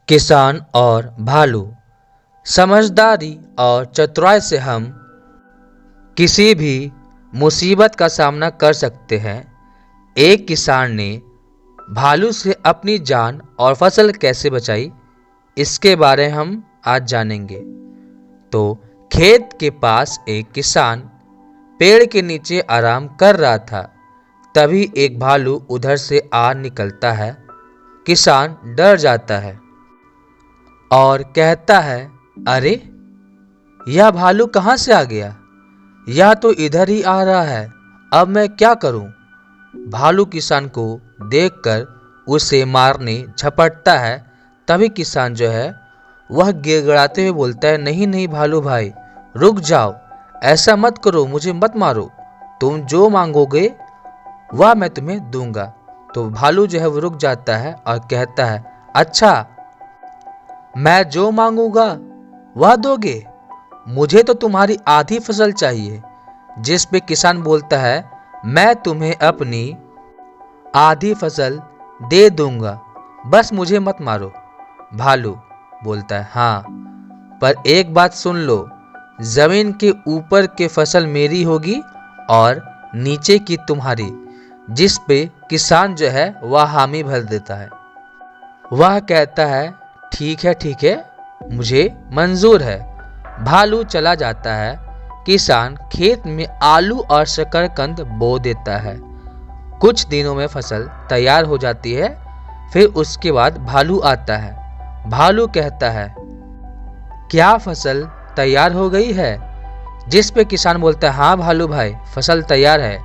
किसान और भालू। समझदारी और चतुराई से हम किसी भी मुसीबत का सामना कर सकते हैं। एक किसान ने भालू से अपनी जान और फसल कैसे बचाई, इसके बारे में हम आज जानेंगे। तो खेत के पास एक किसान पेड़ के नीचे आराम कर रहा था। तभी एक भालू उधर से आ निकलता है। किसान डर जाता है और कहता है, अरे यह भालू कहाँ से आ गया? यह तो इधर ही आ रहा है, अब मैं क्या करूं? भालू किसान को देखकर उसे मारने झपटता है। तभी किसान वह गिड़गिड़ाते हुए बोलता है, नहीं नहीं भालू भाई, रुक जाओ, ऐसा मत करो, मुझे मत मारो। तुम जो मांगोगे वह मैं तुम्हें दूंगा। तो भालू वो रुक जाता है और कहता है, अच्छा, मैं जो मांगूंगा वह दोगे? मुझे तो तुम्हारी आधी फसल चाहिए। जिस पे किसान बोलता है, मैं तुम्हें अपनी आधी फसल दे दूंगा, बस मुझे मत मारो। भालू बोलता है, हाँ, पर एक बात सुन लो, जमीन के ऊपर की फसल मेरी होगी और नीचे की तुम्हारी। जिस पे किसान वह हामी भर देता है। वह कहता है, ठीक है, मुझे मंजूर है। भालू चला जाता है। किसान खेत में आलू और शकरकंद बो देता है। कुछ दिनों में फसल तैयार हो जाती है। फिर उसके बाद भालू आता है। भालू कहता है, क्या फसल तैयार हो गई है? जिस पे किसान बोलता है, हाँ भालू भाई, फसल तैयार है,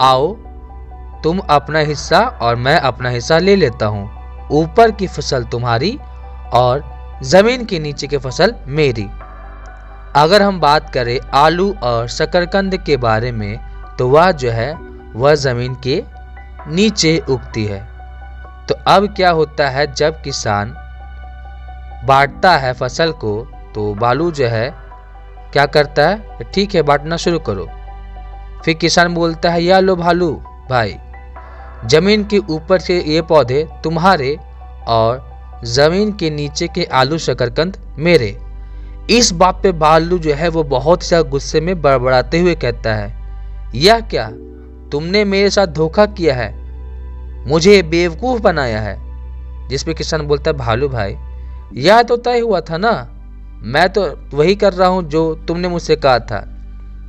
आओ तुम अपना हिस्सा और मैं अपना हिस्सा ले लेता हूँ। ऊपर की फसल तुम्हारी और जमीन के नीचे की फसल मेरी। अगर हम बात करें आलू और शकरकंद के बारे में, तो वह जमीन के नीचे उगती है। तो अब क्या होता है, जब किसान बांटता है फसल को, तो भालू क्या करता है, ठीक है, बांटना शुरू करो। फिर किसान बोलता है, या लो भालू भाई, जमीन के ऊपर के ये पौधे तुम्हारे और जमीन के नीचे के आलू शकरकंद मेरे। इस बात पे भालू वो बहुत सा गुस्से में बड़बड़ाते हुए कहता है, यह क्या, तुमने मेरे साथ धोखा किया है, मुझे बेवकूफ बनाया है। जिस पे किसान बोलता है, भालू भाई, यह तो तय हुआ था ना, मैं तो वही कर रहा हूं जो तुमने मुझसे कहा था।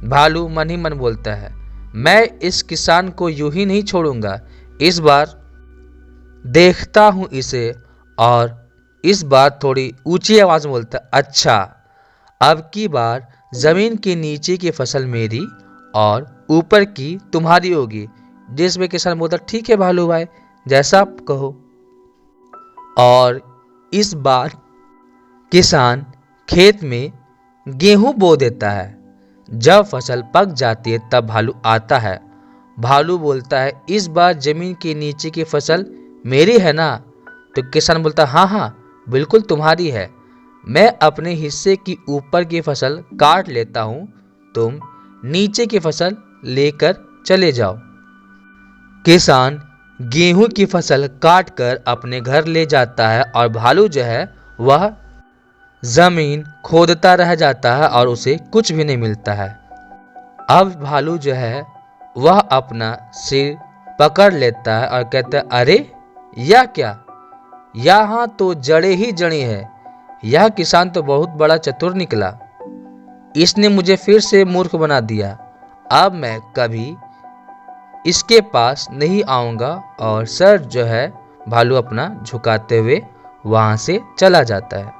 भालू मन ही मन बोलता है, मैं इस किसान को यूं ही नहीं छोड़ूंगा, इस बार देखता हूं इसे। और इस बार थोड़ी ऊंची आवाज में बोलता है, अच्छा, अब की बार जमीन के नीचे की फसल मेरी और ऊपर की तुम्हारी होगी। जिसमें किसान बोलता, ठीक है भालू भाई, जैसा आप कहो। और इस बार किसान खेत में गेहूं बो देता है। जब फसल पक जाती है तब भालू आता है। भालू बोलता है, इस बार जमीन के नीचे की फसल मेरी है ना? तो किसान बोलता, हाँ, बिल्कुल तुम्हारी है। मैं अपने हिस्से की ऊपर की फसल काट लेता हूं, तुम नीचे की फसल लेकर चले जाओ। किसान गेहूं की फसल काट कर अपने घर ले जाता है और भालू वह जमीन खोदता रह जाता है और उसे कुछ भी नहीं मिलता है। अब भालू वह अपना सिर पकड़ लेता है और कहता है, अरे यह क्या, यहाँ तो जड़े ही जड़ी है। यह किसान तो बहुत बड़ा चतुर निकला, इसने मुझे फिर से मूर्ख बना दिया। अब मैं कभी इसके पास नहीं आऊंगा। और सर भालू अपना झुकाते हुए वहां से चला जाता है।